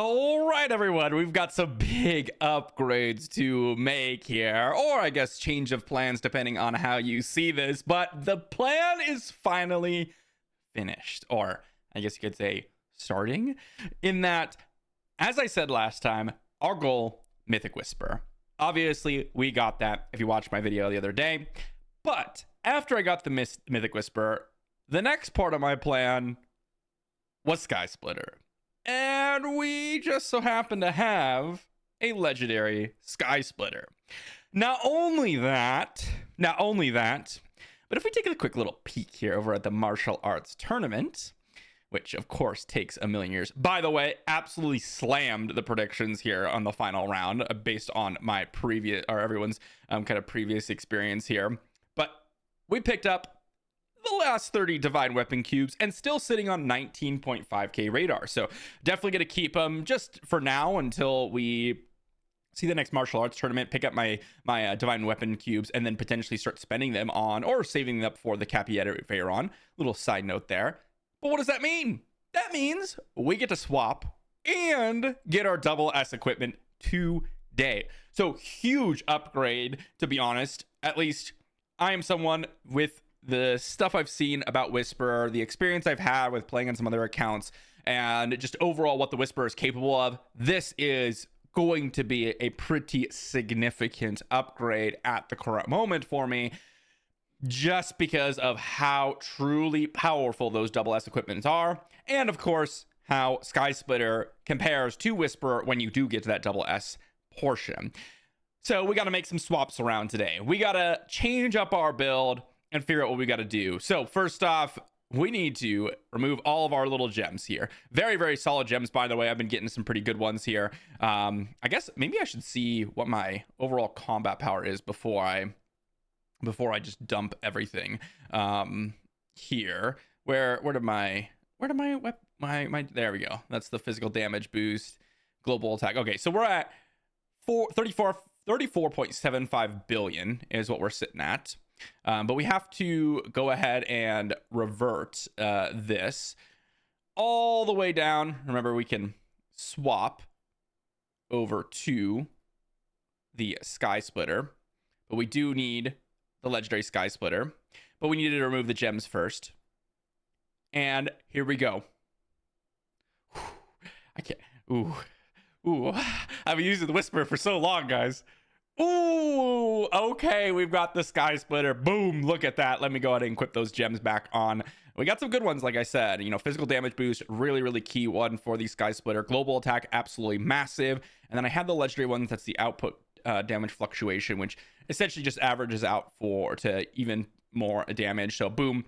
All right, everyone, we've got some big upgrades to make here, or I guess change of plans depending on how you see this, but the plan is finally finished, or I guess you could say starting, in that, as I said last time, our goal, Mythic Whisper. Obviously, we got that if you watched my video the other day, but after I got the Mythic Whisper, the next part of my plan was Sky Splitter. And we just so happen to have a legendary Sky Splitter. Not only that, but if we take a quick little peek here over at the martial arts tournament, which of course takes a million years. By the way, absolutely slammed the predictions here on the final round based on my previous, or everyone's kind of previous experience here. But we picked up the last 30 divine weapon cubes and still sitting on 19.5k radar, so definitely gonna keep them just for now until we see the next martial arts tournament, pick up my divine weapon cubes, and then potentially start spending them on or saving them up for the Capybara. Little side note there. But what does that mean? That means we get to swap and get our double S equipment today. So huge upgrade, to be honest. At least I am someone with the stuff I've seen about Whisper, the experience I've had with playing on some other accounts, and just overall what the Whisper is capable of. This is going to be a pretty significant upgrade at the current moment for me, just because of how truly powerful those double S equipments are, and of course how Sky Splitter compares to Whisper when you do get to that double S portion. So we got to make some swaps around today. We got to change up our build and figure out what we got to do. So first off, we need to remove all of our little gems here. Very, very solid gems, by the way. I've been getting some pretty good ones here. I guess maybe I should see what my overall combat power is before I just dump everything here. Where did my there we go. That's the physical damage boost, global attack. Okay, so we're at 34.75 billion is what we're sitting at. But we have to go ahead and revert this all the way down. Remember, we can swap over to the Sky Splitter, but we do need the legendary Sky Splitter, but we needed to remove the gems first. And here we go. I can't. Ooh. I've been using the Whisper for so long, guys. Ooh, okay, we've got the Sky Splitter. Boom, look at that. Let me go ahead and equip those gems back on. We got some good ones, like I said. You know, physical damage boost, really, really key one for the Sky Splitter. Global attack, absolutely massive. And then I have the legendary ones. That's the output damage fluctuation, which essentially just averages out to even more damage. So boom,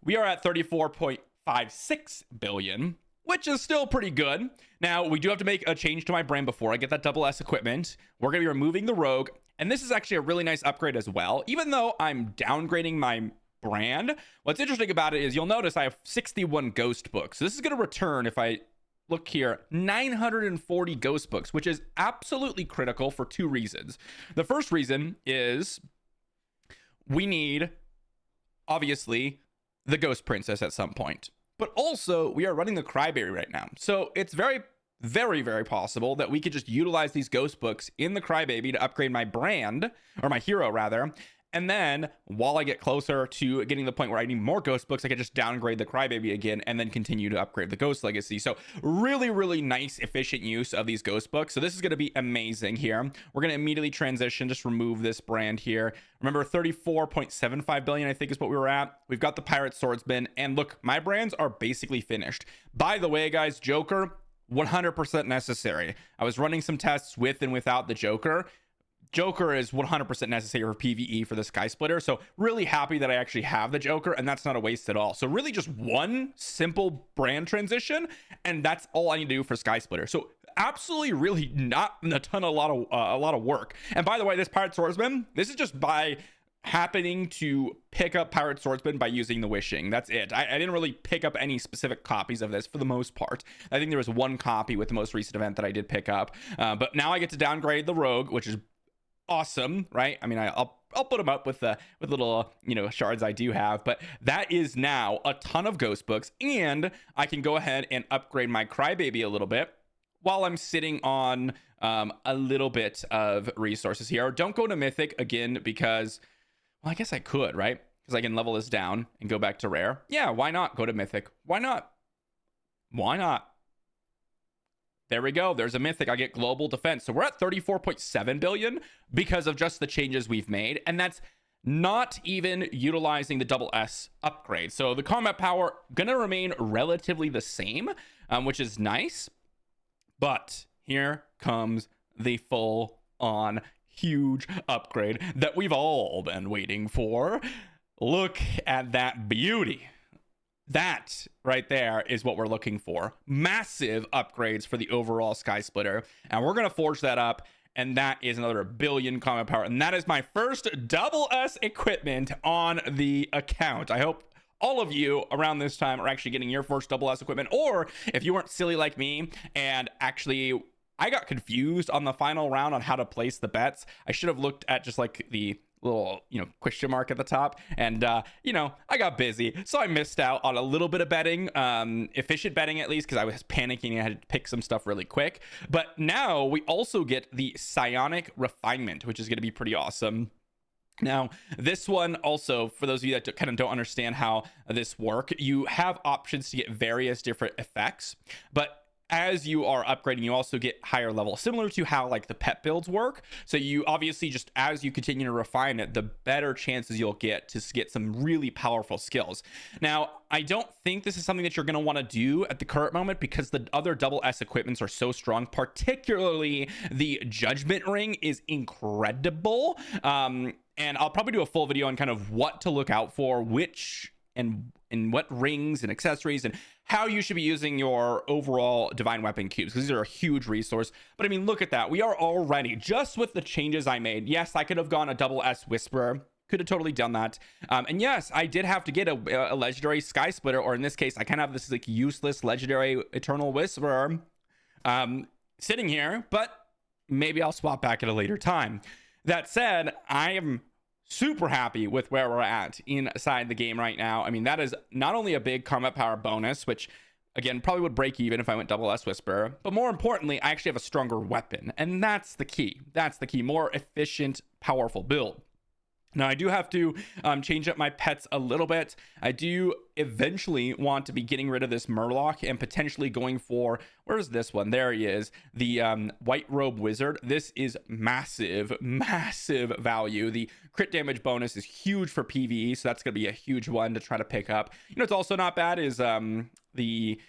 we are at 34.56 billion. Which is still pretty good. Now, we do have to make a change to my brand before I get that double S equipment. We're going to be removing the Rogue, and this is actually a really nice upgrade as well. Even though I'm downgrading my brand, what's interesting about it is you'll notice I have 61 ghost books. So this is going to return, if I look here, 940 ghost books, which is absolutely critical for two reasons. The first reason is we need, obviously, the Ghost Princess at some point. But also, we are running the Cryberry right now. So it's very, very, very possible that we could just utilize these ghost books in the Crybaby to upgrade my brand, or my hero rather. And then while I get closer to getting to the point where I need more ghost books, I could just downgrade the Crybaby again and then continue to upgrade the Ghost Legacy. So really, really nice, efficient use of these ghost books. So this is going to be amazing here. We're going to immediately transition, just remove this brand here. Remember, 34.75 billion, I think is what we were at. We've got the Pirate Swordsman. And look, my brands are basically finished. By the way, guys, Joker, 100% necessary. I was running some tests with and without the Joker. Joker is 100% necessary for PvE for the Sky Splitter. So really happy that I actually have the Joker, and that's not a waste at all. So really just one simple brand transition, and that's all I need to do for Sky Splitter. So absolutely really not a lot of work. And by the way, this Pirate Swordsman, this is just by happening to pick up Pirate Swordsman by using the wishing. That's it. I didn't really pick up any specific copies of this for the most part. I think there was one copy with the most recent event that I did pick up. But now I get to downgrade the Rogue, which is awesome, right? I mean, I'll put them up with little shards I do have, but that is now a ton of ghost books, and I can go ahead and upgrade my Crybaby a little bit while I'm sitting on a little bit of resources here. Don't go to Mythic again because, well, I guess I could, right? Because I can level this down and go back to rare. Yeah, why not go to Mythic? Why not? Why not? There we go. There's a Mythic. I get global defense. So we're at 34.7 billion because of just the changes we've made. And that's not even utilizing the double S upgrade. So the combat power going to remain relatively the same, which is nice. But here comes the full on huge upgrade that we've all been waiting for. Look at that beauty. That right there is what we're looking for. Massive upgrades for the overall Sky Splitter. And we're going to forge that up. And that is another billion combat power. And that is my first double S equipment on the account. I hope all of you around this time are actually getting your first double S equipment. Or if you weren't silly like me and actually, I got confused on the final round on how to place the bets. I should have looked at just like the little, question mark at the top. And, I got busy. So I missed out on a little bit of betting, efficient betting at least, because I was panicking and I had to pick some stuff really quick. But now we also get the Psionic refinement, which is going to be pretty awesome. Now, this one also, for those of you that kind of don't understand how this works, you have options to get various different effects, but as you are upgrading, you also get higher level, similar to how like the pet builds work. So you obviously, just as you continue to refine it, the better chances you'll get to get some really powerful skills. Now, I don't think this is something that you're going to want to do at the current moment because the other double S equipments are so strong, particularly the Judgment Ring is incredible. And I'll probably do a full video on kind of what to look out for, which and what rings and accessories and how you should be using your overall divine weapon cubes, because these are a huge resource. But I mean, look at that. We are already, just with the changes I made, yes, I could have gone a double S Whisperer, could have totally done that. And yes, I did have to get a legendary Sky Splitter, or in this case, I kind of have this like useless legendary Eternal Whisperer sitting here, but maybe I'll swap back at a later time. That said, I am super happy with where we're at inside the game right now. I mean, that is not only a big combat power bonus, which again probably would break even if I went double S Whisperer, but more importantly, I actually have a stronger weapon, and that's the key. That's the key. More efficient, powerful build. Now, I do have to change up my pets a little bit. I do eventually want to be getting rid of this Murloc and potentially going for, where's this one? There he is, the White Robe Wizard. This is massive, massive value. The crit damage bonus is huge for PvE, so that's going to be a huge one to try to pick up. It's also not bad is the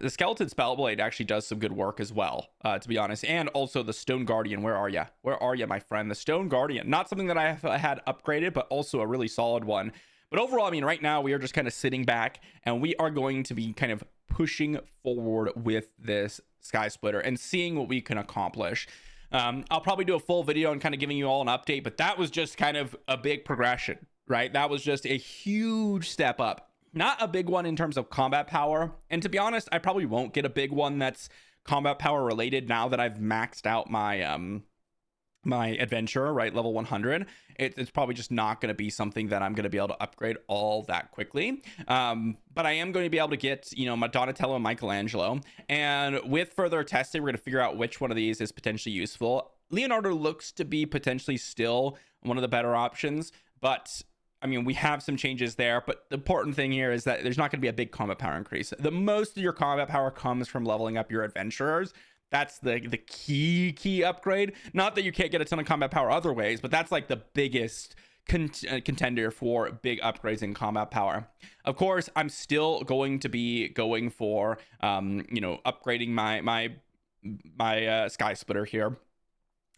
Skeleton Spellblade actually does some good work as well, to be honest. And also the Stone Guardian. Where are you? Where are you, my friend? The Stone Guardian. Not something that I have had upgraded, but also a really solid one. But overall, I mean, right now we are just kind of sitting back and we are going to be kind of pushing forward with this Sky Splitter and seeing what we can accomplish. I'll probably do a full video and kind of giving you all an update, but that was just kind of a big progression, right? That was just a huge step up. Not a big one in terms of combat power. And to be honest, I probably won't get a big one that's combat power related now that I've maxed out my my adventurer, right? Level 100. It's probably just not going to be something that I'm going to be able to upgrade all that quickly. But I am going to be able to get, my Donatello and Michelangelo. And with further testing, we're going to figure out which one of these is potentially useful. Leonardo looks to be potentially still one of the better options, but I mean, we have some changes there, but the important thing here is that there's not going to be a big combat power increase. The most of your combat power comes from leveling up your adventurers. That's the key upgrade. Not that you can't get a ton of combat power other ways, but that's like the biggest contender for big upgrades in combat power. Of course, I'm still going to be going for, upgrading my Sky Splitter here,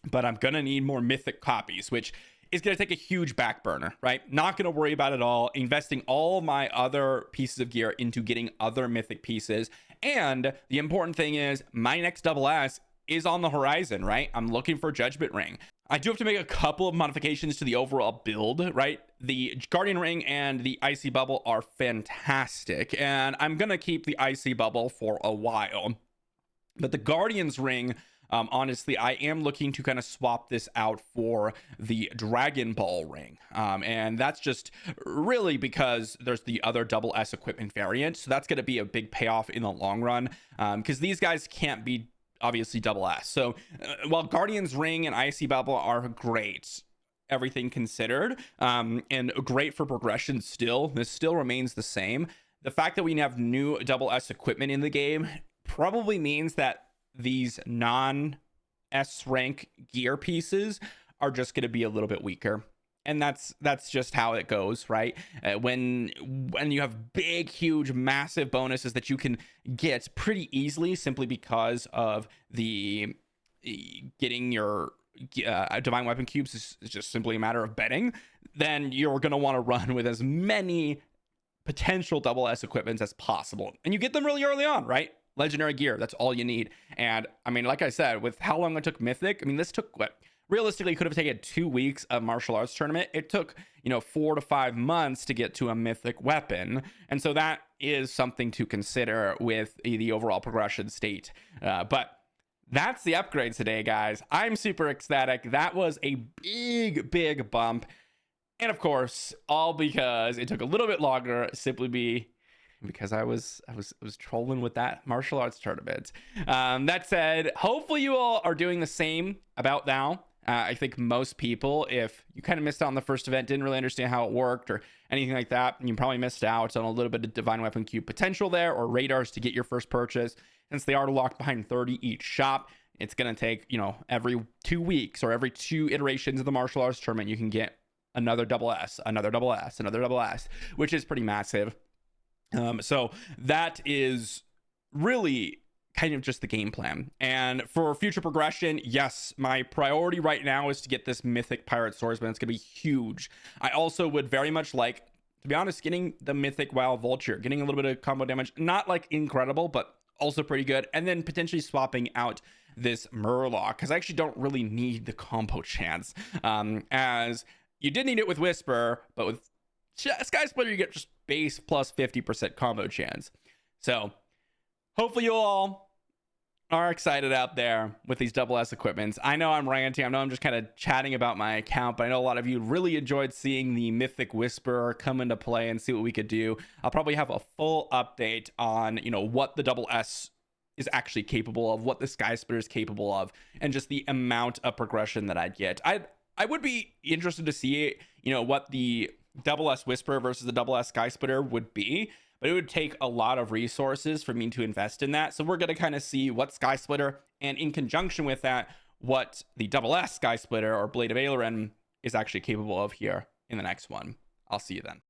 but I'm going to need more mythic copies, which is going to take a huge back burner, right? Not going to worry about it all. Investing all my other pieces of gear into getting other mythic pieces. And the important thing is my next double S is on the horizon, right? I'm looking for Judgment Ring. I do have to make a couple of modifications to the overall build, right? The Guardian Ring and the Icy Bubble are fantastic, and I'm going to keep the Icy Bubble for a while. But the Guardian's Ring Honestly, I am looking to kind of swap this out for the Dragon Ball ring. And that's just really because there's the other double S equipment variant. So that's going to be a big payoff in the long run, because these guys can't be obviously double S. So while Guardian's ring and Icy Bubble are great, everything considered, and great for progression still, this still remains the same. The fact that we have new double S equipment in the game probably means that these non S rank gear pieces are just going to be a little bit weaker. And that's just how it goes, right? When you have big, huge, massive bonuses that you can get pretty easily simply because of the getting your divine weapon cubes is just simply a matter of betting, then you're going to want to run with as many potential double S equipments as possible, and you get them really early on, right? Legendary gear, that's all you need. And I mean, like I said, with how long it took Mythic, I mean, this took what realistically could have taken 2 weeks of martial arts tournament. It took 4 to 5 months to get to a Mythic weapon, and so that is something to consider with the overall progression state. But that's the upgrade today, guys. I'm super ecstatic. That was a big bump. And of course, all because it took a little bit longer, simply because I was trolling with that martial arts tournament. That said, hopefully you all are doing the same about now. I think most people, if you kind of missed out on the first event, didn't really understand how it worked or anything like that, you probably missed out on a little bit of divine weapon cube potential there, or radars to get your first purchase. Since they are locked behind 30 each shop, it's going to take every 2 weeks or every 2 iterations of the martial arts tournament, you can get another double S, another double S, another double S, which is pretty massive. So that is really kind of just the game plan. And for future progression, yes, my priority right now is to get this mythic pirate swordsman. It's gonna be huge. I also would very much like, to be honest, getting the mythic wild vulture, getting a little bit of combo damage, not like incredible, but also pretty good. And then potentially swapping out this Murloc, because I actually don't really need the combo chance, as you did need it with Whisper, but with Sky Splitter, you get just base plus 50% combo chance. So hopefully you all are excited out there with these double S equipments. I know I'm ranting. I know I'm just kind of chatting about my account, but I know a lot of you really enjoyed seeing the Mythic Whisperer come into play and see what we could do. I'll probably have a full update on, what the double S is actually capable of, what the Sky Splitter is capable of, and just the amount of progression that I'd get. I would be interested to see, what the double S Whisper versus the double S Sky Splitter would be, but it would take a lot of resources for me to invest in that. So we're going to kind of see what Sky Splitter, and in conjunction with that, what the double S Sky Splitter or Blade of Ailoren is actually capable of here in the next one. I'll see you then.